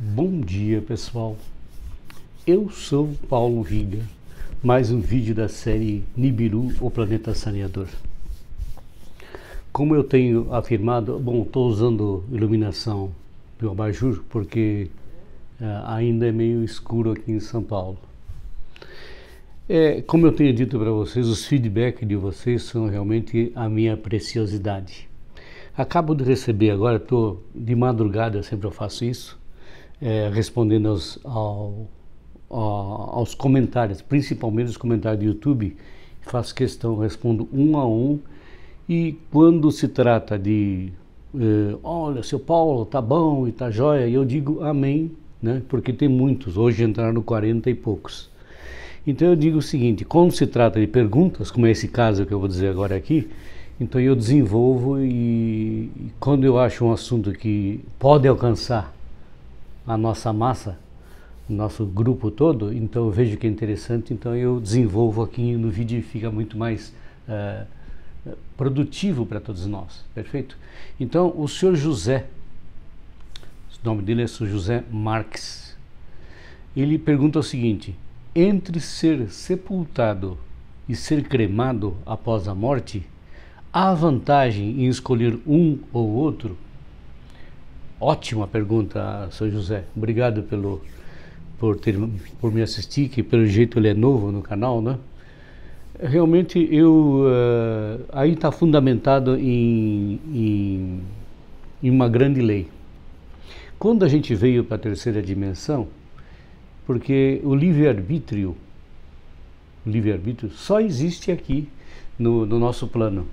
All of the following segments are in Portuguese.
Bom dia, pessoal. Eu sou Paulo Riga. Mais um vídeo da série Nibiru, o Planeta Saneador. Como eu tenho afirmado, estou usando iluminação do abajur porque ainda é meio escuro aqui em São Paulo. Como eu tenho dito para vocês, os feedbacks de vocês são realmente a minha preciosidade. Acabo de receber agora, estou de madrugada, sempre eu faço isso, respondendo aos comentários, principalmente os comentários do YouTube. Faço questão, respondo um a um. E quando se trata de olha, seu Paulo, tá bom e tá jóia, eu digo amém, né? Porque tem muitos, hoje entraram 40 e poucos. Então eu digo o seguinte: quando se trata de perguntas, como é esse caso que eu vou dizer agora aqui, então eu desenvolvo e quando eu acho um assunto que pode alcançar a nossa massa, o nosso grupo todo, então eu vejo que é interessante, então eu desenvolvo aqui no vídeo e fica muito mais produtivo para todos nós, perfeito? Então o senhor José, o nome dele é Sr. José Marques, ele pergunta o seguinte: entre ser sepultado e ser cremado após a morte, há vantagem em escolher um ou outro? Ótima pergunta, Sr. José. Obrigado por me assistir, que pelo jeito ele é novo no canal, né? Realmente aí está fundamentado em uma grande lei. Quando a gente veio para a terceira dimensão, porque o livre-arbítrio só existe aqui no nosso plano,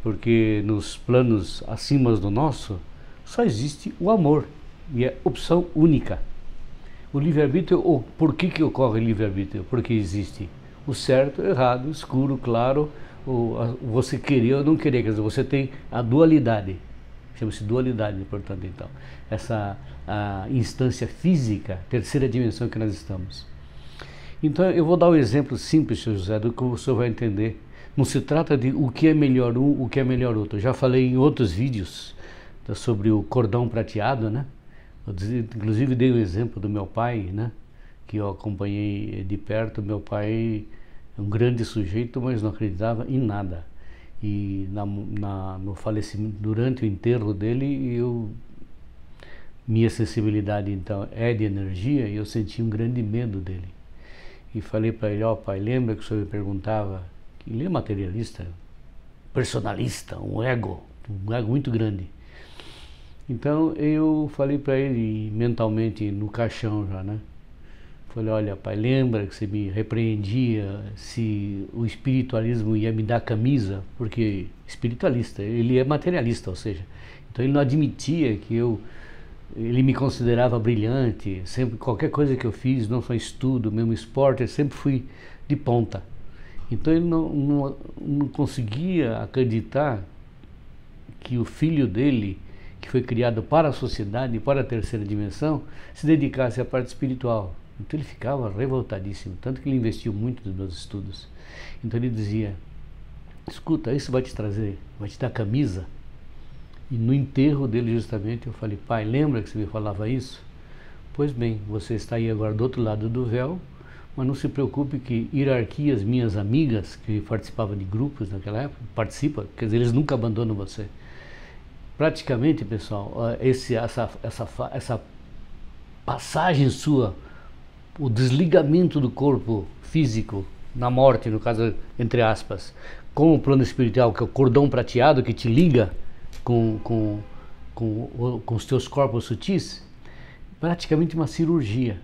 porque nos planos acima do nosso só existe o amor e é opção única. O livre-arbítrio, por que ocorre o livre-arbítrio? Porque existe o certo, errado, escuro, claro, você querer ou não querer, quer dizer, você tem a dualidade, chama-se dualidade, portanto, então, essa a instância física, terceira dimensão que nós estamos. Então eu vou dar um exemplo simples, Sr. José, do que o senhor vai entender. Não se trata de o que é melhor um, o que é melhor outro. Eu já falei em outros vídeos sobre o cordão prateado, né? Inclusive dei o exemplo do meu pai, né? Que eu acompanhei de perto. Meu pai é um grande sujeito, mas não acreditava em nada. E no falecimento, durante o enterro dele, minha sensibilidade então é de energia e eu senti um grande medo dele. E falei para ele: ó, pai, lembra que o senhor me perguntava, que ele é materialista, personalista, um ego muito grande. Então eu falei para ele mentalmente no caixão já, né? Falei: olha, pai, lembra que você me repreendia se o espiritualismo ia me dar camisa? Porque espiritualista, ele é materialista, ou seja, então ele não admitia que ele me considerava brilhante, sempre qualquer coisa que eu fiz, não só estudo, mesmo esporte, eu sempre fui de ponta. Então ele não conseguia acreditar que o filho dele, que foi criado para a sociedade, para a terceira dimensão, se dedicasse à parte espiritual. Então ele ficava revoltadíssimo, tanto que ele investiu muito nos meus estudos. Então ele dizia: escuta, isso vai te trazer, vai te dar camisa? E no enterro dele justamente eu falei: pai, lembra que você me falava isso? Pois bem, você está aí agora do outro lado do véu, mas não se preocupe que hierarquias, minhas amigas que participavam de grupos naquela época, quer dizer, eles nunca abandonam você. Praticamente, pessoal, essa passagem sua, o desligamento do corpo físico na morte, no caso, entre aspas, com o plano espiritual, que é o cordão prateado que te liga com os teus corpos sutis, praticamente uma cirurgia.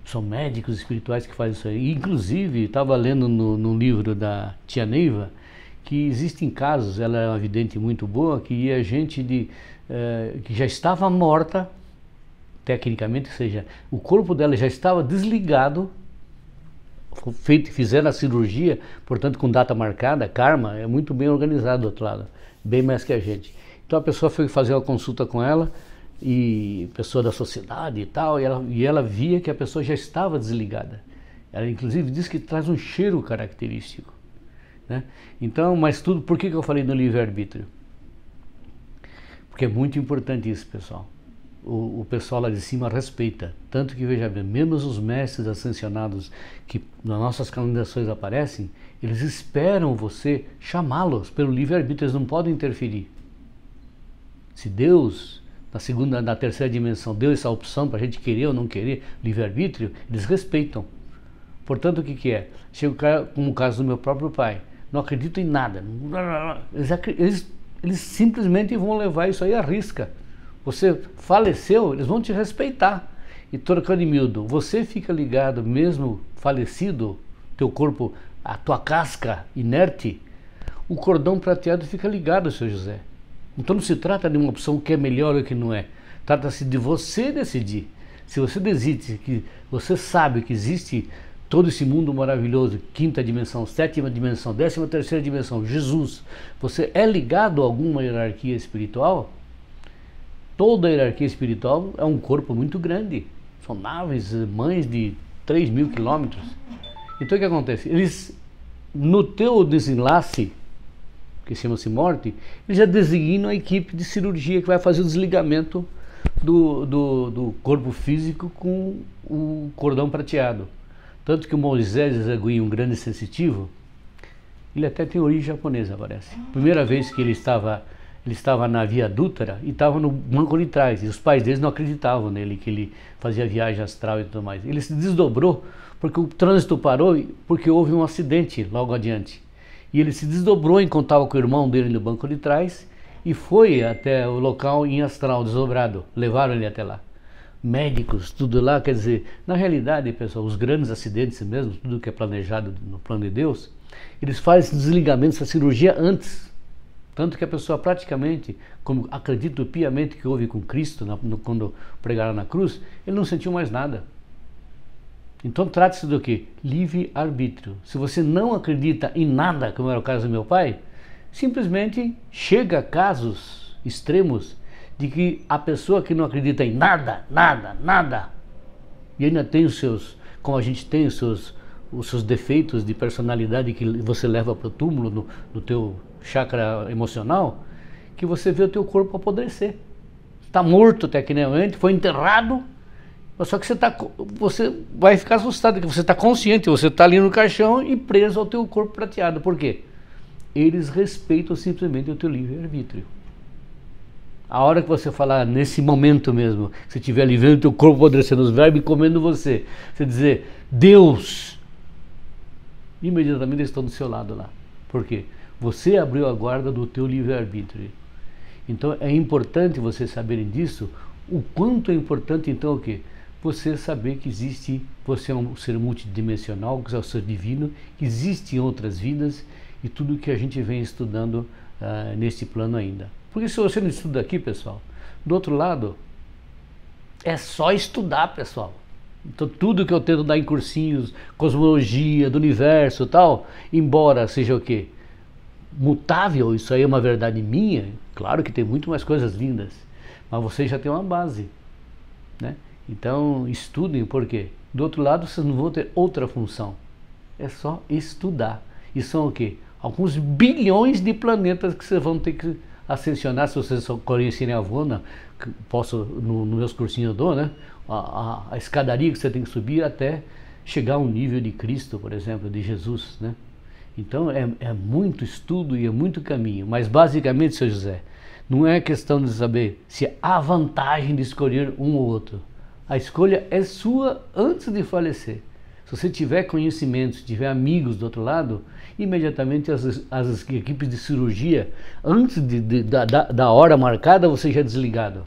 São médicos espirituais que fazem isso aí. Inclusive, estava lendo no livro da tia Neiva que existem casos, ela é uma vidente muito boa, que ia gente que já estava morta, tecnicamente, ou seja, o corpo dela já estava desligado, fizeram a cirurgia, portanto com data marcada, karma, é muito bem organizado do outro lado, bem mais que a gente. Então a pessoa foi fazer uma consulta com ela, e pessoa da sociedade e tal, e ela via que a pessoa já estava desligada. Ela inclusive diz que traz um cheiro característico, né? Então, mas tudo, por que eu falei no livre-arbítrio? Porque é muito importante isso, pessoal. o pessoal lá de cima respeita. Tanto que, veja bem, menos os mestres ascensionados que nas nossas canonizações aparecem, eles esperam você chamá-los pelo livre-arbítrio, eles não podem interferir. Se Deus, na terceira dimensão, deu essa opção para a gente querer ou não querer livre-arbítrio, eles respeitam. Portanto, o que é? Chega como o caso do meu próprio pai, não acredito em nada. Eles simplesmente vão levar isso aí à risca. Você faleceu, eles vão te respeitar. E trocando em miúdo, você fica ligado mesmo falecido, teu corpo, a tua casca inerte, o cordão prateado fica ligado, seu José. Então não se trata de uma opção que é melhor ou que não é. Trata-se de você decidir. Se você decide que você sabe que existe todo esse mundo maravilhoso, quinta dimensão, sétima dimensão, 13ª dimensão, Jesus, você é ligado a alguma hierarquia espiritual? Toda a hierarquia espiritual é um corpo muito grande. São naves, mães de 3.000 quilômetros. Então o que acontece? Eles, no teu desenlace, que chama-se morte, eles já designam a equipe de cirurgia que vai fazer o desligamento do corpo físico com o cordão prateado. Tanto que o Moisés Zagui, um grande sensitivo, ele até tem origem japonesa, parece. Primeira vez que ele estava na Via Dútera e estava no banco de trás. E os pais deles não acreditavam nele, que ele fazia viagem astral e tudo mais. Ele se desdobrou porque o trânsito parou, porque houve um acidente logo adiante. E ele se desdobrou enquanto estava com o irmão dele no banco de trás e foi até o local em astral, desdobrado. Levaram ele até lá. Médicos, tudo lá, quer dizer, na realidade, pessoal, os grandes acidentes mesmo, tudo que é planejado no plano de Deus, eles fazem esse desligamento, essa cirurgia antes. Tanto que a pessoa praticamente, como acredito piamente que houve com Cristo, quando pregaram na cruz, ele não sentiu mais nada. Então trata-se do quê? Livre-arbítrio. Se você não acredita em nada, como era o caso do meu pai, simplesmente chega a casos extremos de que a pessoa que não acredita em nada, e ainda tem os seus, como a gente tem os seus defeitos de personalidade que você leva para o túmulo no teu chakra emocional, que você vê o teu corpo apodrecer. Está morto tecnicamente, foi enterrado, só que você vai ficar assustado, que você está consciente, você está ali no caixão e preso ao teu corpo prateado. Por quê? Eles respeitam simplesmente o teu livre-arbítrio. A hora que você falar, nesse momento mesmo, que você estiver ali vendo o teu corpo apodrecendo, os vermes comendo você dizer, Deus, imediatamente eles estão do seu lado lá. Por quê? Você abriu a guarda do teu livre-arbítrio. Então é importante vocês saberem disso. O quanto é importante então o quê? Você saber que existe, você é um ser multidimensional, que é o ser divino, que existem outras vidas e tudo que a gente vem estudando neste plano ainda. Porque se você não estuda aqui, pessoal, do outro lado, é só estudar, pessoal. Então tudo que eu tento dar em cursinhos, cosmologia, do universo e tal, embora seja o quê? Mutável, isso aí é uma verdade minha, claro que tem muito mais coisas lindas, mas você já tem uma base, né? Então estudem, porque do outro lado vocês não vão ter outra função, é só estudar. E são o quê? Alguns bilhões de planetas que vocês vão ter que ascensionar, se vocês conhecerem a Vona, nos meus cursinhos eu dou, né? A escadaria que você tem que subir até chegar ao nível de Cristo, por exemplo, de Jesus, né? Então é muito estudo e é muito caminho, mas basicamente, seu José, não é questão de saber se há vantagem de escolher um ou outro. A escolha é sua antes de falecer. Se você tiver conhecimento, se tiver amigos do outro lado, imediatamente as equipes de cirurgia, antes da hora marcada, você já é desligado.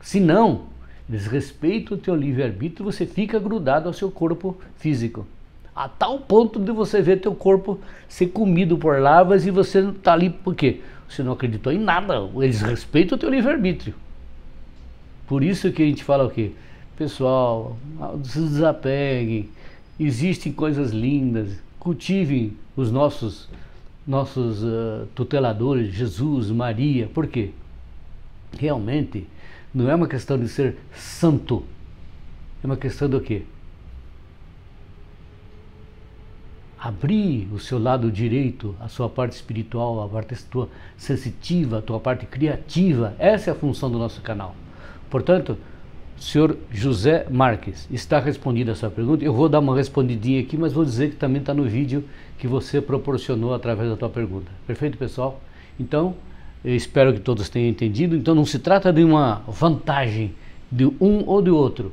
Se não, eles respeitam o teu livre-arbítrio, você fica grudado ao seu corpo físico. A tal ponto de você ver teu corpo ser comido por larvas e você não está ali por quê? Você não acreditou em nada, eles respeitam o teu livre-arbítrio. Por isso que a gente fala o quê? Pessoal, se desapeguem, existem coisas lindas, cultivem os nossos tuteladores, Jesus, Maria. Por quê? Realmente não é uma questão de ser santo, é uma questão do quê? Abrir o seu lado direito, a sua parte espiritual, a parte tua sensitiva, a tua parte criativa. Essa é a função do nosso canal. Portanto, senhor José Marques, está respondida a sua pergunta. Eu vou dar uma respondidinha aqui, mas vou dizer que também está no vídeo que você proporcionou através da tua pergunta. Perfeito, pessoal? Então, eu espero que todos tenham entendido. Então, não se trata de uma vantagem de um ou de outro.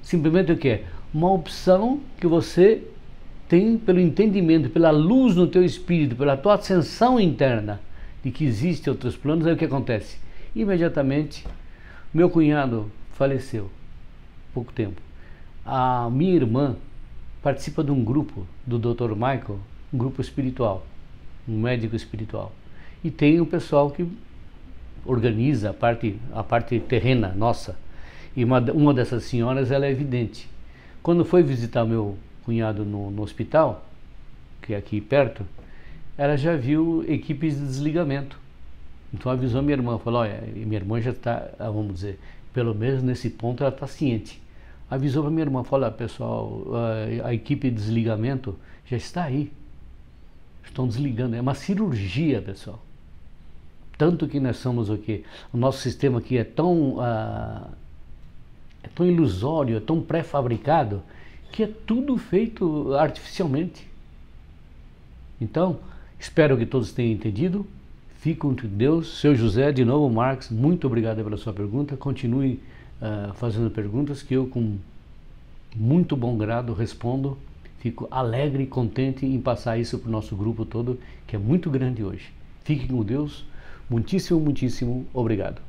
Simplesmente o que é? Uma opção que você tem pelo entendimento, pela luz no teu espírito, pela tua ascensão interna de que existem outros planos. Aí o que acontece? Imediatamente, meu cunhado faleceu, pouco tempo. A minha irmã participa de um grupo do Dr. Michael, um grupo espiritual, um médico espiritual. E tem um pessoal que organiza a parte terrena nossa. E uma dessas senhoras, ela é evidente. Quando foi visitar meu cunhado no hospital, que é aqui perto, ela já viu equipes de desligamento. Então avisou minha irmã, falou, olha, minha irmã já está, vamos dizer, pelo menos nesse ponto ela está ciente. Avisou para minha irmã, falou, pessoal, a equipe de desligamento já está aí. Estão desligando, é uma cirurgia, pessoal. Tanto que nós somos o quê? O nosso sistema aqui é tão ilusório, é tão pré-fabricado, que é tudo feito artificialmente. Então, espero que todos tenham entendido. Fique com Deus. Seu José, de novo, Marques, muito obrigado pela sua pergunta. Continue fazendo perguntas que eu, com muito bom grado, respondo. Fico alegre e contente em passar isso para o nosso grupo todo, que é muito grande hoje. Fique com Deus. Muitíssimo, muitíssimo obrigado.